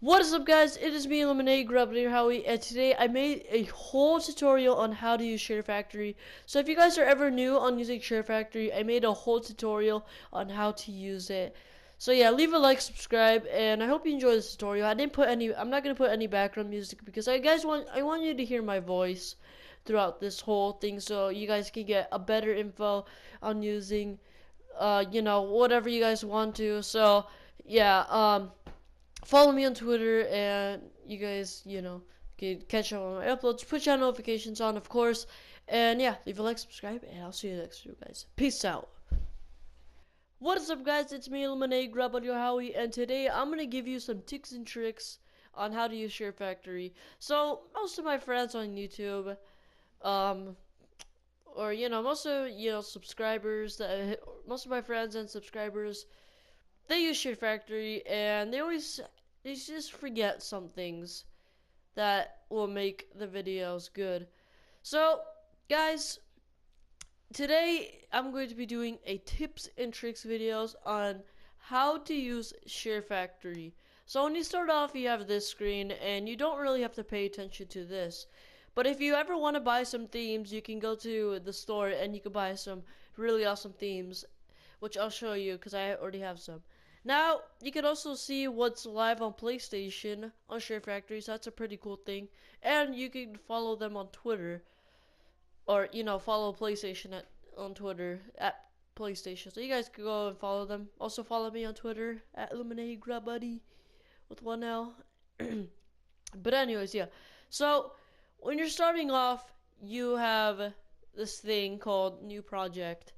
What is up, guys? It is me, IlluminegraBuddy, and today I made a whole tutorial on how to use SHAREfactory. So if you guys are ever new on using SHAREfactory, I made a whole tutorial on how to use it. So yeah, leave a like, subscribe, and I hope you enjoy this tutorial. I'm not gonna put any background music because I want you to hear my voice throughout this whole thing, so you guys can get a better info on using, whatever you guys want to. So yeah, follow me on Twitter, and you guys, can catch up on my uploads. Put your notifications on, of course. And yeah, leave a like, subscribe, and I'll see you next video, guys. Peace out. What is up, guys? It's me, IlluminegraBuddy, and today I'm gonna give you some tips and tricks on how to use SHAREfactory. So most of my friends on YouTube, um, or most of subscribers most of my friends and subscribers, they use SHAREfactory, and they just forget some things that will make the videos good. So, guys, today I'm going to be doing a tips and tricks videos on how to use SHAREfactory. So when you start off, you have this screen, and you don't really have to pay attention to this. But if you ever want to buy some themes, you can go to the store and you can buy some really awesome themes, which I'll show you because I already have some. Now, you can also see what's live on PlayStation on SHAREfactory, so that's a pretty cool thing. And you can follow them on Twitter, or, follow PlayStation on Twitter at PlayStation. So you guys can go and follow them. Also follow me on Twitter at IlluminegraBuddy with one L. But anyways, yeah. So, when you're starting off, you have this thing called New Project.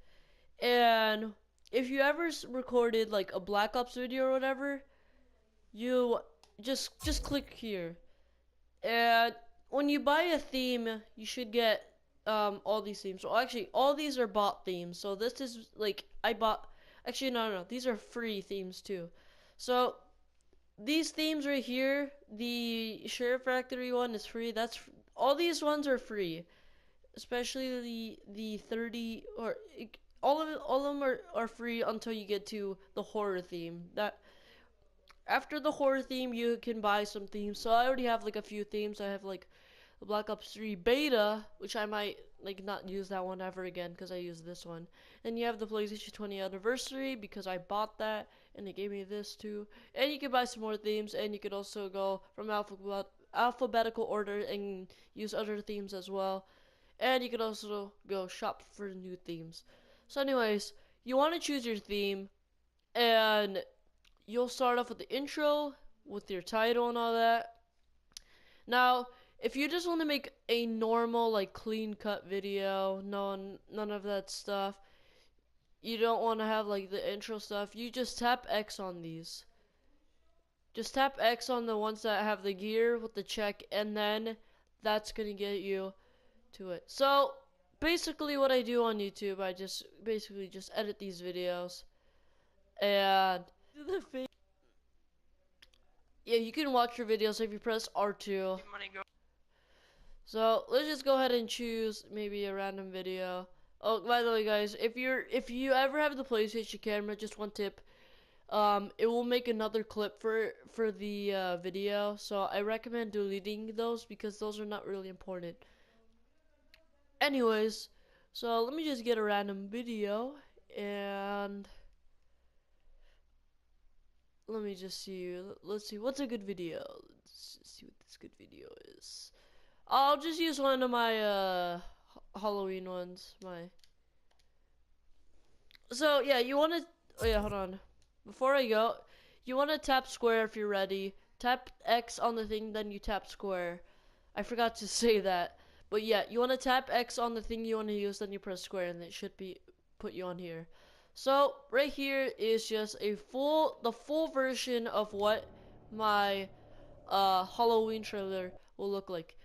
And if you ever recorded like a Black Ops video or whatever, you just click here. And when you buy a theme, you should get all these themes. So actually, all these are bought themes. So this is like I bought. Actually, no, these are free themes too. So these themes right here, the SHAREfactory one is free. That's all these ones are free, especially the 30 or all of them are free until you get to the horror theme. That after the horror theme, you can buy some themes. So I already have like a few themes. I have like the Black Ops 3 beta, which I might like not use that one ever again because I use this one. And you have the PlayStation 20 anniversary because I bought that and they gave me this too. And you can buy some more themes, and you could also go from alphabetical order and use other themes as well. And you can also go shop for new themes. So anyways, you want to choose your theme, and you'll start off with the intro with your title and all that. Now, if you just want to make a normal, like, clean cut video, none of that stuff, you don't want to have like the intro stuff, you just tap X on these. Just tap X on the ones that have the gear with the check, and then that's gonna get you to it. So basically what I do on YouTube, I just basically just edit these videos, and yeah, you can watch your videos if you press R2. So let's just go ahead and choose maybe a random video. Oh, by the way, guys, if you ever have the PlayStation camera, just one tip, it will make another clip for the video. So I recommend deleting those because those are not really important. Anyways, so let me just get a random video, and let me just see. Let's see what's a good video. Let's see what this good video is. I'll just use one of my Halloween ones. So yeah, you want to. Oh yeah, hold on. Before I go, you want to tap square if you're ready. Tap X on the thing, then you tap square. I forgot to say that. But yeah, you want to tap X on the thing you want to use, then you press square, and it should be put you on here. So right here is just the full version of what my Halloween trailer will look like.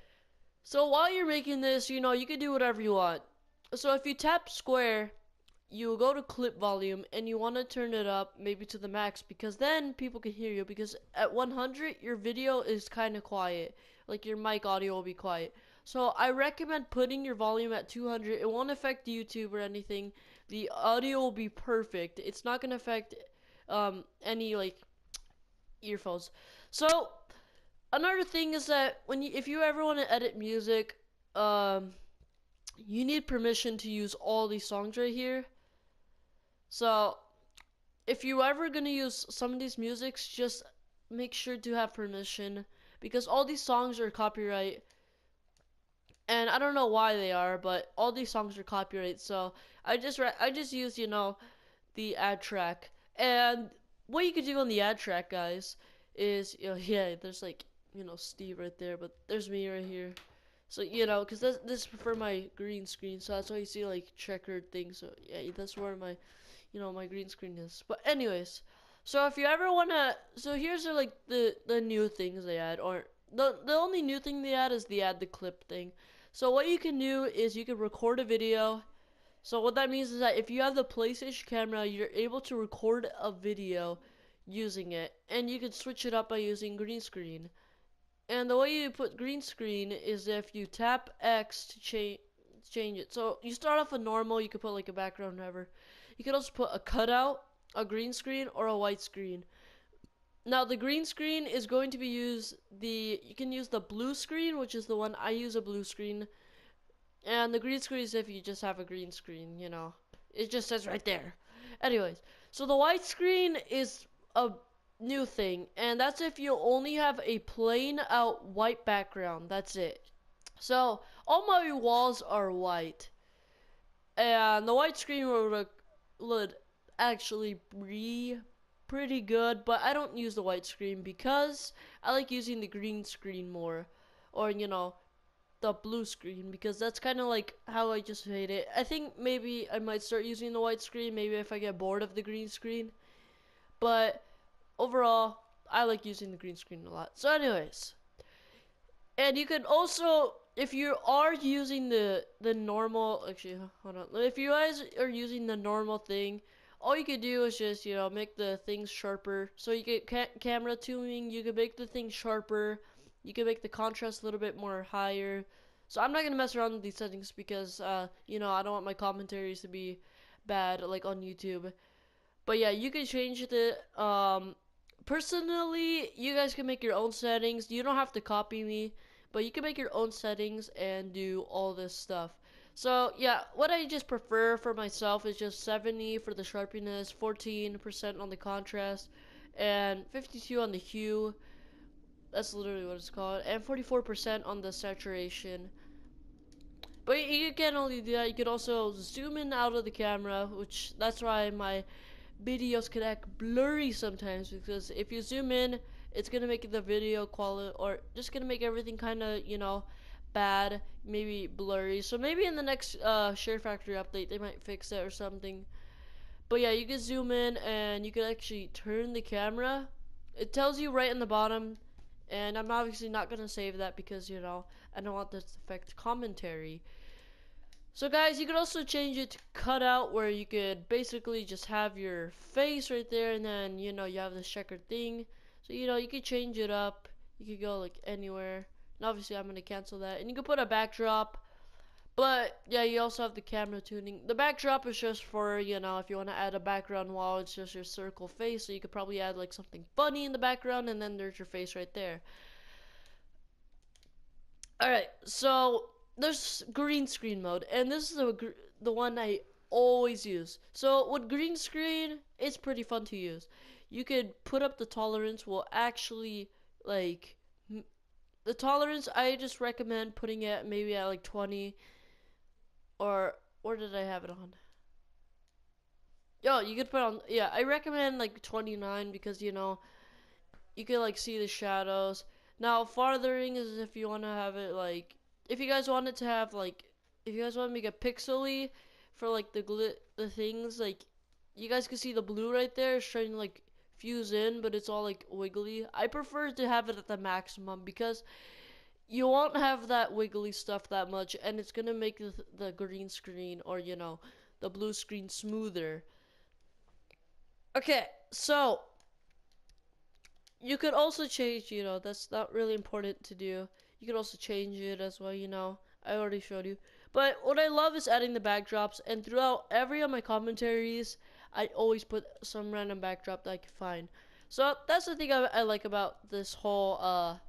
So while you're making this, you can do whatever you want. So if you tap square, you go to clip volume, and you want to turn it up maybe to the max, because then people can hear you, because at 100 your video is kind of quiet, like your mic audio will be quiet. So I recommend putting your volume at 200. It won't affect YouTube or anything. The audio will be perfect. It's not going to affect any like earphones. So Another thing is that if you ever want to edit music, you need permission to use all these songs right here. So if you ever gonna use some of these musics, just make sure to have permission because all these songs are copyright. And I don't know why they are, but all these songs are copyright. So I just use the ad track. And what you could do on the ad track, guys, is yeah, there's like Steve right there, but there's me right here. So because this is for my green screen, so that's why you see like checkered things. So yeah, that's where my my green screen is. But anyways, so if you ever wanna, so here's like the new things they add, or the only new thing they add is the add the clip thing. So what you can do is you can record a video. So what that means is that if you have the PlayStation camera, you're able to record a video using it, and you can switch it up by using green screen. And the way you put green screen is if you tap X to change it. So you start off with normal, you can put like a background, whatever. You can also put a cutout, a green screen, or a white screen. Now the green screen is going to be you can use the blue screen, which is the one I use, a blue screen. And the green screen is if you just have a green screen, It just says right there. Anyways, so the white screen is a new thing, and that's if you only have a plain out white background. That's it. So all my walls are white, and the white screen would actually be pretty good, but I don't use the white screen because I like using the green screen more, or the blue screen, because that's kind of like how I just made it. I think maybe I might start using the white screen maybe if I get bored of the green screen, but overall I like using the green screen a lot. So anyways, and you can also, if you are using the normal, actually hold on, if you guys are using the normal thing, all you can do is just make the things sharper. So you get camera tuning, you can make the thing sharper, you can make the contrast a little bit more higher. So I'm not gonna mess around with these settings because I don't want my commentaries to be bad like on YouTube. But yeah, you can change it. Personally, you guys can make your own settings. You don't have to copy me, but you can make your own settings and do all this stuff. So yeah, what I just prefer for myself is just 70 for the sharpness, 14% on the contrast, and 52 on the hue. That's literally what it's called, and 44% on the saturation. But you can only do that. You can also zoom in out of the camera, which that's why my videos can act blurry sometimes, because if you zoom in, it's gonna make the video quality, or just gonna make everything kind of bad, maybe blurry. So maybe in the next SHAREfactory update they might fix it or something. But yeah, you can zoom in and you can actually turn the camera. It tells you right in the bottom, and I'm obviously not gonna save that because I don't want this to affect commentary. So guys, you could also change it to cutout, where you could basically just have your face right there, and then you have this checkered thing. So you could change it up. You could go like anywhere. And obviously I'm gonna cancel that. And you could put a backdrop. But yeah, you also have the camera tuning. The backdrop is just for, if you want to add a background wall, it's just your circle face. So you could probably add like something funny in the background, and then there's your face right there. Alright, so there's green screen mode, and this is the one I always use. So with green screen, it's pretty fun to use. You could put up the tolerance, will actually like the tolerance. I just recommend putting it maybe at like 20, or where did I have it on? Yo, you could put on, yeah, I recommend like 29 because you can like see the shadows. Now farthering is if you want to have it like, if you guys want it to have like, if you guys want to make it pixely for like the things, like you guys can see the blue right there is trying to like fuse in, but it's all like wiggly. I prefer to have it at the maximum because you won't have that wiggly stuff that much, and it's gonna make the green screen, or the blue screen, smoother. Okay, so you could also change, that's not really important to do. You could also change it as well, I already showed you. But what I love is adding the backdrops, and throughout every of my commentaries, I always put some random backdrop that I can find. So that's the thing I like about this whole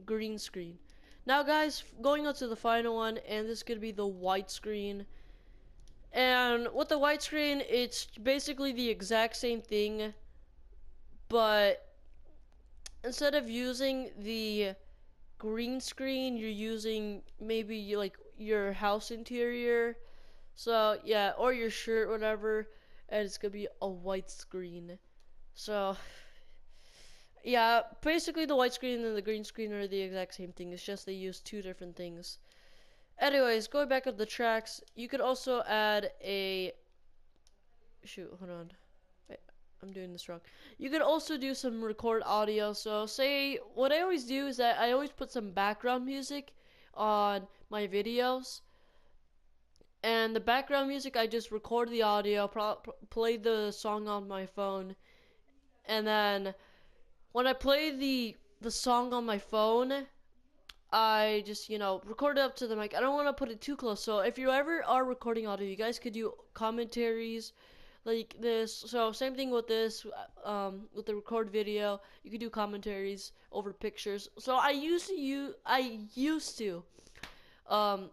green screen. Now guys, going on to the final one, and this is gonna be the white screen. And with the white screen, it's basically the exact same thing, but instead of using the green screen, you're using maybe like your house interior. So yeah, or your shirt, whatever, and it's gonna be a white screen. So yeah, basically the white screen and the green screen are the exact same thing. It's just they use two different things. Anyways, going back up the tracks, you could also add a shoot. Hold on, wait, I'm doing this wrong. You could also do some record audio. So say what I always do is that I always put some background music on my videos. And the background music, I just record the audio, play the song on my phone, and then when I play the song on my phone, I just record it up to the mic. I don't want to put it too close. So if you ever are recording audio, you guys could do commentaries like this. So same thing with this, with the record video, you could do commentaries over pictures. So I used to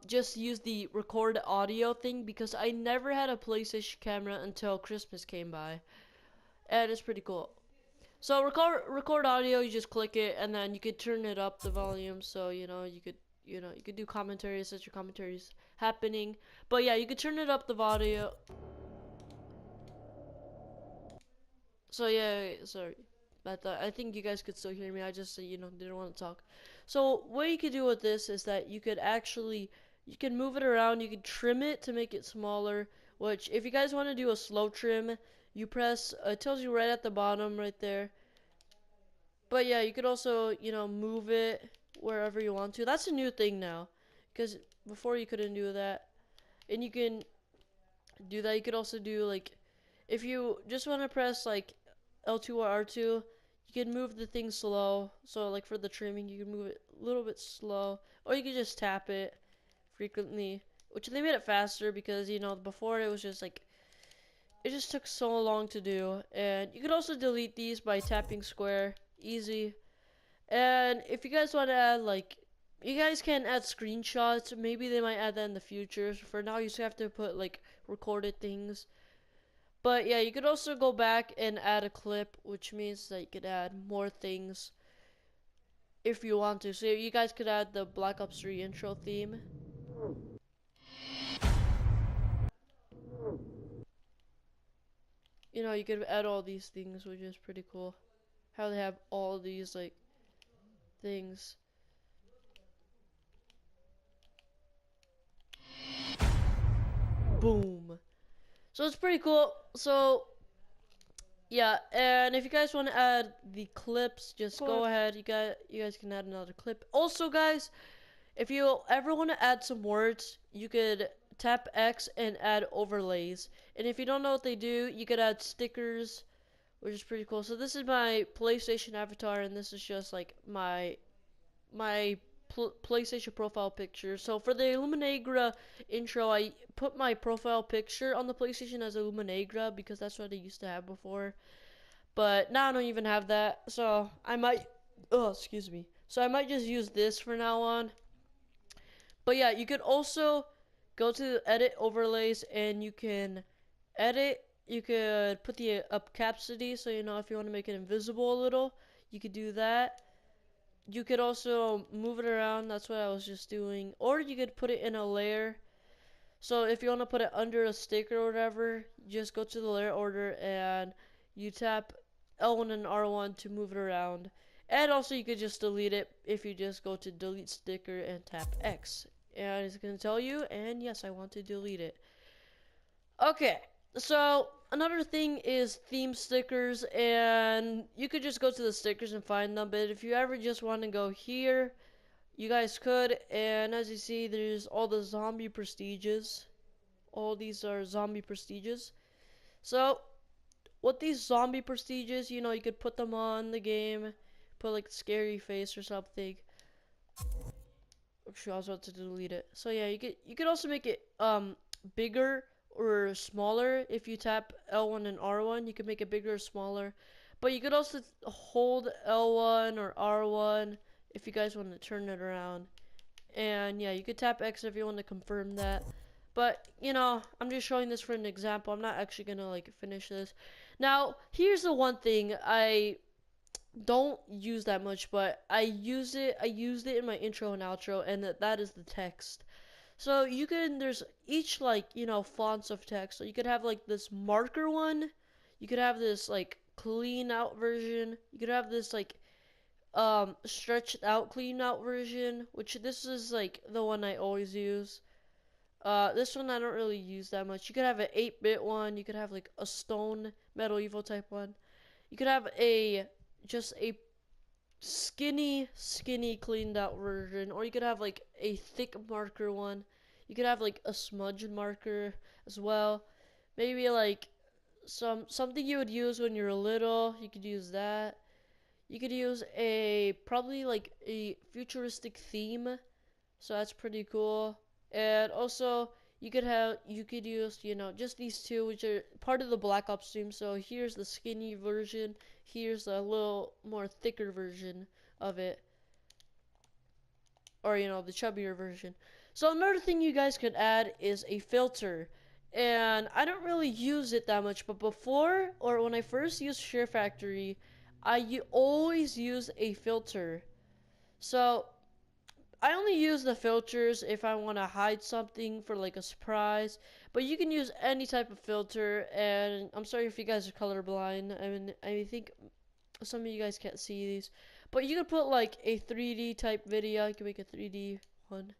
just use the record audio thing because I never had a PlayStation camera until Christmas came by, and it's pretty cool. So record audio, you just click it, and then you could turn it up the volume. So you could do commentaries as your commentaries happening. But yeah, you could turn it up the audio. So yeah, sorry. But I think you guys could still hear me. I just didn't want to talk. So what you could do with this is that you can move it around. You can trim it to make it smaller. Which if you guys want to do a slow trim, you press. It tells you right at the bottom, right there. But yeah, you could also move it wherever you want to. That's a new thing now, because before you couldn't do that. And you can do that. You could also do like if you just want to press like L2 or R2, you can move the thing slow. So like for the trimming, you can move it a little bit slow, or you can just tap it frequently, which they made it faster because before it was just like it just took so long to do. And you could also delete these by tapping square, easy. And if you guys want to add like you guys can add screenshots. Maybe they might add that in the future. For now, you just have to put like recorded things. But yeah, you could also go back and add a clip, which means that you could add more things if you want to. So you guys could add the Black Ops 3 intro theme. You could add all these things, which is pretty cool. How they have all these like things. Boom. So it's pretty cool. So yeah, and if you guys want to add the clips, just go ahead. You guys can add another clip. Also, guys, if you ever want to add some words, you could tap X and add overlays. And if you don't know what they do, you could add stickers, which is pretty cool. So this is my PlayStation avatar, and this is just like my PlayStation profile picture. So for the IlluminegraBuddy intro, I put my profile picture on the PlayStation as IlluminegraBuddy because that's what I used to have before. But now I don't even have that, so I might. Oh, excuse me. So I might just use this for now on. But yeah, you could also go to edit overlays and you can edit. You could put the opacity, so if you want to make it invisible a little, you could do that. You could also move it around. That's what I was just doing. Or you could put it in a layer. So if you want to put it under a sticker or whatever, you just go to the layer order and you tap L1 and R1 to move it around. And also you could just delete it if you just go to delete sticker and tap X. And it's going to tell you, and yes, I want to delete it. Okay, so another thing is theme stickers, and you could just go to the stickers and find them. But if you ever just want to go here, you guys could. And as you see, there's all the zombie prestiges. All these are zombie prestiges. So with these zombie prestiges, you could put them on the game, put like scary face or something. Actually, I was about to delete it. So yeah, you could also make it bigger or smaller. If you tap L1 and R1, you can make it bigger or smaller. But you could also hold L1 or R1 if you guys want to turn it around. And yeah, you could tap X if you want to confirm that. But, you know, I'm just showing this for an example. I'm not actually gonna like finish this. Now, here's the one thing I don't use that much, but I used it in my intro and outro, and that is the text. So you can, there's each like, you know, fonts of text. So you could have like this marker one. You could have this like clean out version. You could have this like stretched out clean out version, which this is like the one I always use. This one I don't really use that much. You could have an 8-bit one. You could have like a stone metal evil type one. You could have a just a skinny cleaned out version, or you could have like a thick marker one. You could have like a smudge marker as well. Maybe like something you would use when you're little. You could use that. You could use a probably like a futuristic theme, so that's pretty cool. And also you could use, you know, just these two, which are part of the Black Ops theme. So here's the skinny version, here's a little more thicker version of it, or you know, the chubbier version. So another thing you guys could add is a filter. And I don't really use it that much, but before, or when I first used SHAREfactory, always use a filter. So I only use the filters if I want to hide something for like a surprise, but you can use any type of filter. And I'm sorry if you guys are colorblind. I mean, I think some of you guys can't see these, but you could put like a 3D type video. You can make a 3D one.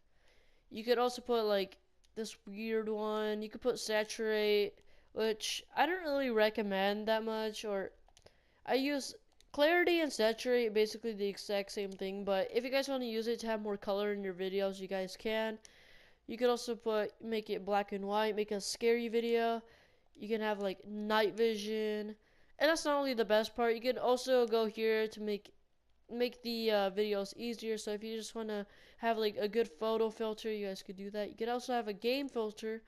You could also put like this weird one. You could put saturate, which I don't really recommend that much, or I use clarity and saturate, basically the exact same thing, but if you guys want to use it to have more color in your videos, you guys can. You could also make it black and white, make a scary video. You can have like night vision. And that's not only the best part, you could also go here to make the videos easier. So if you just want to have like a good photo filter, you guys could do that. You could also have a game filter,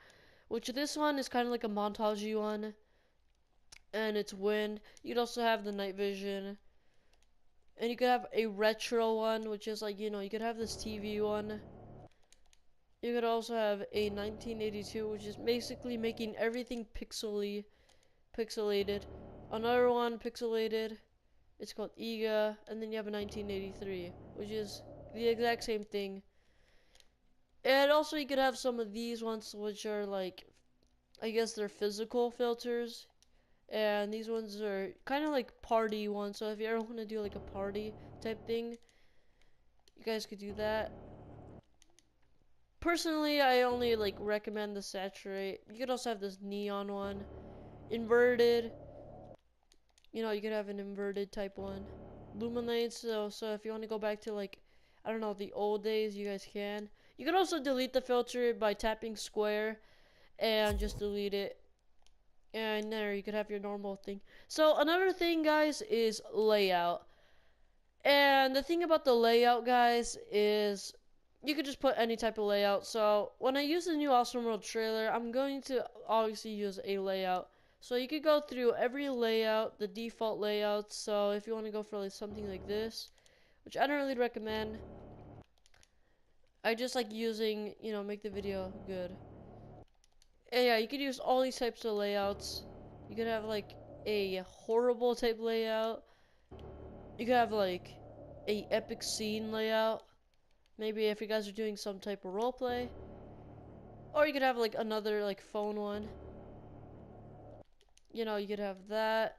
which this one is kind of like a montagey one, and it's wind. You could also have the night vision, and you could have a retro one, which is like, you know, you could have this TV one. You could also have a 1982, which is basically making everything pixelated. Another one pixelated, it's called EGA, and then you have a 1983, which is the exact same thing. And also you could have some of these ones, which are like, I guess they're physical filters. And these ones are kind of like party ones, so if you ever want to do like a party type thing, you guys could do that. Personally, I only like recommend the saturate. You could also have this neon one, inverted. You know, you could have an inverted type one, illuminate. So if you want to go back to like, I don't know, the old days, you guys can. You could also delete the filter by tapping square and just delete it. And there you could have your normal thing. So another thing, guys, is layout. And the thing about the layout, guys, is you could just put any type of layout. So when I use the new Awesome World trailer, I'm going to obviously use a layout. So you could go through every layout, the default layouts. So if you want to go for like something like this, which I don't really recommend, I just like using, you know, make the video good. And yeah, you could use all these types of layouts. You could have like a horrible type layout. You could have like a epic scene layout. Maybe if you guys are doing some type of roleplay. Or you could have like another like phone one. You know, you could have that.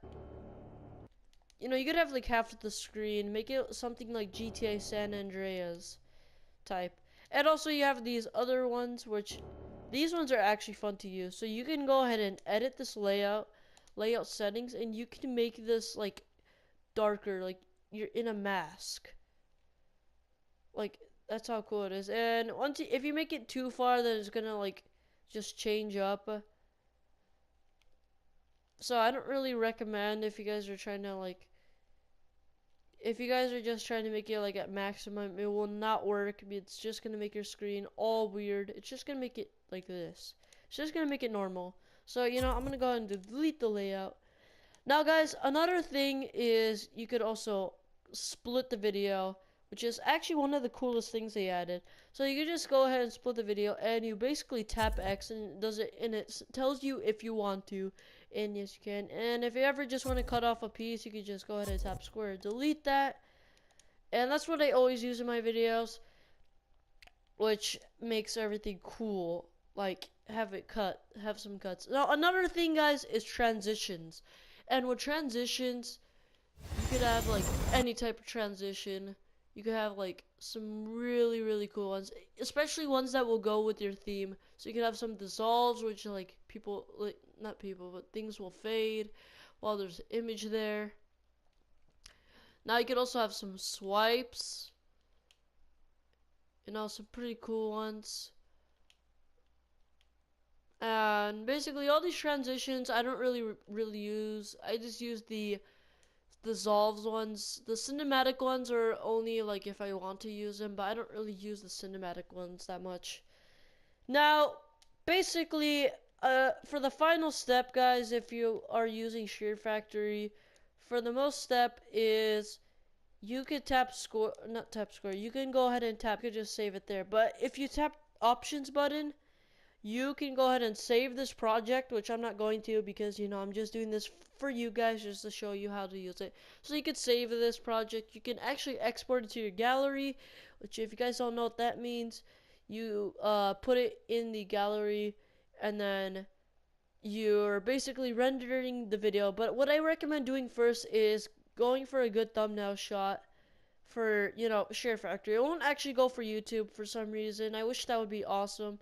You know, you could have like half of the screen. Make it something like GTA San Andreas type. And also you have these other ones, which these ones are actually fun to use. So you can go ahead and edit this layout settings, and you can make this like darker, like you're in a mask. Like that's how cool it is. And if you make it too far, then it's gonna like just change up. So I don't really recommend if you guys are trying to like, if you guys are just trying to make it like at maximum, it will not work. It's just gonna make your screen all weird. It's just gonna make it like this. It's just gonna make it normal. So, you know, I'm gonna go ahead and delete the layout. Now, guys, another thing is you could also split the video, which is actually one of the coolest things they added. So you can just go ahead and split the video, and you basically tap X, and it does it, and it tells you if you want to, and yes you can. And if you ever just want to cut off a piece, you can just go ahead and tap square, delete that, and that's what I always use in my videos, which makes everything cool. Like, have it cut, have some cuts. Now another thing, guys, is transitions, and with transitions, you could have like any type of transition. You could have like some really cool ones, especially ones that will go with your theme. So you could have some dissolves, which like people, like not people, but things will fade while there's an image there. Now you could also have some swipes, some pretty cool ones. And basically all these transitions I don't really use. I just use the dissolves ones. The cinematic ones are only like if I want to use them, but I don't really use the cinematic ones that much. Now, basically, for the final step, guys, if you are using SHAREfactory, for the most step is you could tap score, not tap score. You can go ahead and tap. You could just save it there. But if you tap options button, you can go ahead and save this project, which I'm not going to because, I'm just doing this for you guys just to show you how to use it. So you can save this project. You can actually export it to your gallery, which if you guys don't know what that means, you put it in the gallery and then you're basically rendering the video. But what I recommend doing first is going for a good thumbnail shot for, SHAREfactory. It won't actually go for YouTube for some reason. I wish that would be awesome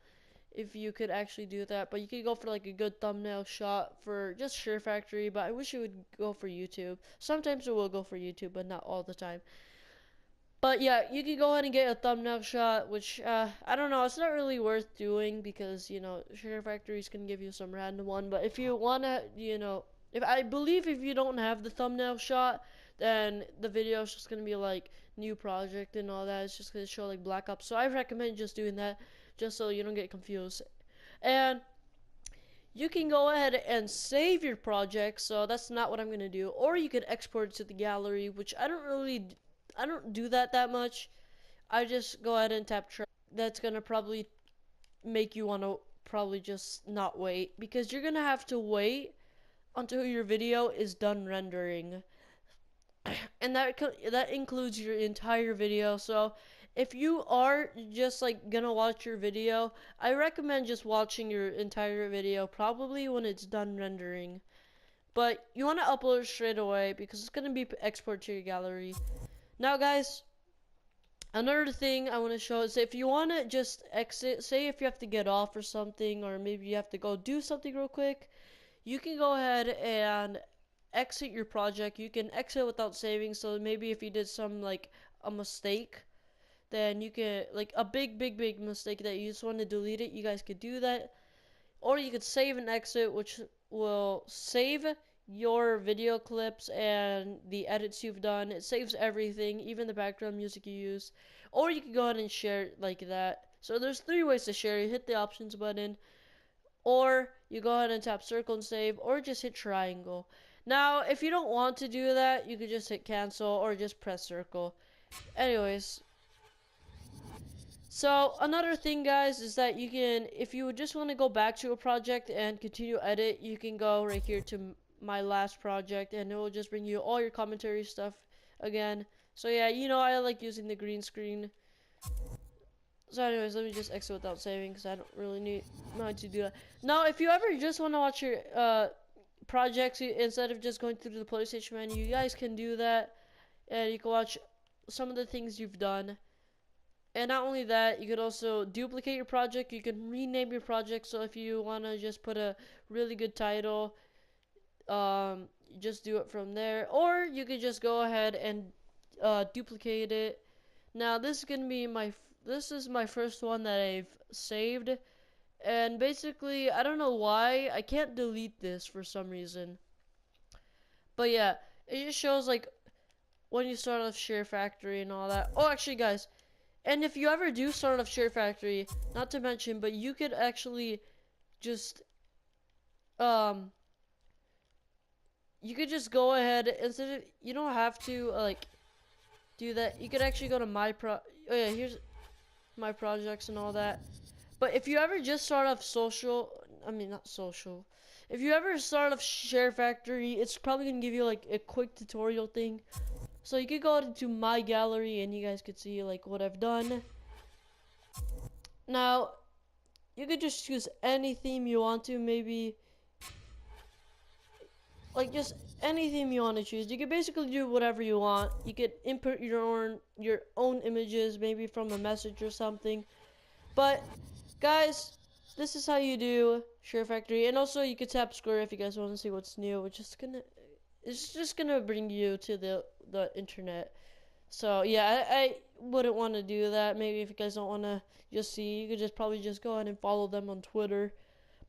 if you could actually do that, but you could go for like a good thumbnail shot for just SHAREfactory, but I wish it would go for YouTube. Sometimes it will go for YouTube, but not all the time. But yeah, you can go ahead and get a thumbnail shot, which I don't know, it's not really worth doing because SHAREfactories can give you some random one. But if you wanna, if you don't have the thumbnail shot, then the video is just gonna be like new project and all that. It's just gonna show like black up. So I recommend just doing that, just so you don't get confused. And you can go ahead and save your project. So that's not what I'm gonna do. Or you could export it to the gallery, which I don't do that much. I just go ahead and tap try. That's gonna probably make you want to probably just not wait, because you're gonna have to wait until your video is done rendering, and that includes your entire video. So if you are just like gonna watch your video, I recommend just watching your entire video probably when it's done rendering. But you want to upload it straight away because it's gonna be exported to your gallery. Now, guys, another thing I want to show is if you want to just exit, say if you have to get off or something, or maybe you have to go do something real quick, you can go ahead and exit your project. You can exit without saving. So maybe if you did some like a mistake, then you can, like a big mistake that you just want to delete it, you guys could do that. Or you could save and exit, which will save your video clips and the edits you've done. It saves everything, even the background music you use. Or you can go ahead and share it like that. So there's 3 ways to share. You hit the options button, or you go ahead and tap circle and save, or just hit triangle. Now, if you don't want to do that, you could just hit cancel or just press circle. Anyways, so another thing, guys, is that you can, if you just want to go back to a project and continue edit, you can go right here to my last project, and it will just bring you all your commentary stuff again. So yeah, I like using the green screen. So anyways, let me just exit without saving because I don't really know how to do that. Now, if you ever just want to watch your projects instead of just going through the PlayStation menu, you guys can do that, and you can watch some of the things you've done. And not only that, you could also duplicate your project. You can rename your project. So if you want to just put a really good title, just do it from there. Or you could just go ahead and duplicate it. Now this is gonna be this is my first one that I've saved. And basically, I don't know why I can't delete this for some reason. But yeah, it just shows like when you start off SHAREfactory and all that. Oh, actually, guys. And if you ever do start off SHAREfactory, not to mention, but you could actually just, you could just go ahead, instead of, you don't have to, like, do that, you could actually go to oh yeah, here's my projects and all that. But if you ever just start off not social. If you ever start off SHAREfactory, it's probably gonna give you like a quick tutorial thing. So you could go into my gallery and you guys could see like what I've done. Now, you could just choose any theme you want to, maybe like just any theme you want to choose. You could basically do whatever you want. You could input your own images, maybe from a message or something. But guys, this is how you do SHAREfactory, and also you could tap square if you guys want to see what's new. It's just gonna bring you to the internet. So yeah, I wouldn't want to do that. Maybe if you guys don't want to just see, you could just probably just go ahead and follow them on Twitter.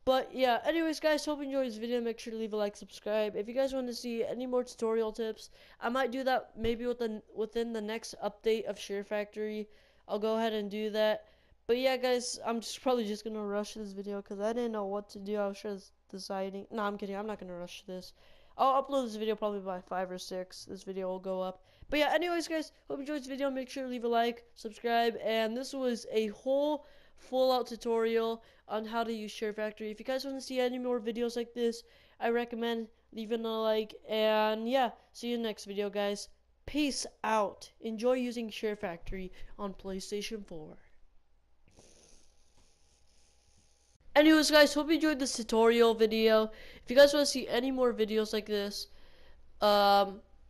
But yeah, anyways guys, hope you enjoyed this video. Make sure to leave a like, subscribe. If you guys want to see any more tutorial tips, I might do that maybe within the next update of SHAREfactory. I'll go ahead and do that. But yeah guys, I'm just probably just gonna rush this video because I didn't know what to do. I was just deciding. No, I'm kidding. I'm not gonna rush this. I'll upload this video probably by 5 or 6. This video will go up. But yeah, anyways guys, hope you enjoyed this video. Make sure to leave a like, subscribe, and this was a whole full out tutorial on how to use SHAREfactory. If you guys want to see any more videos like this, I recommend leaving a like. And yeah, see you in the next video guys. Peace out. Enjoy using SHAREfactory on PlayStation 4. Anyways guys, hope you enjoyed this tutorial video. If you guys want to see any more videos like this,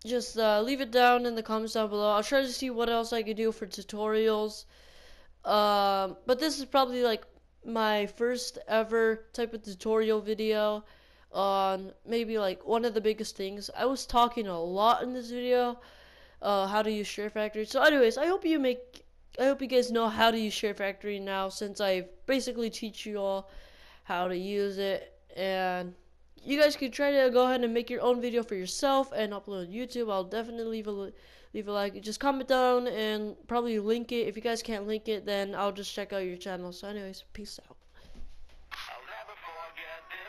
just leave it down in the comments down below. I'll try to see what else I can do for tutorials. But this is probably like my first ever type of tutorial video on maybe like one of the biggest things. I was talking a lot in this video, how to use SHAREfactory. So anyways, I hope you guys know how to use SHAREfactory now, since I basically teach you all how to use it. And you guys could try to go ahead and make your own video for yourself and upload on YouTube. I'll definitely leave a like. Just comment down and probably link it. If you guys can't link it, then I'll just check out your channel. So anyways, peace out. I'll never forget this.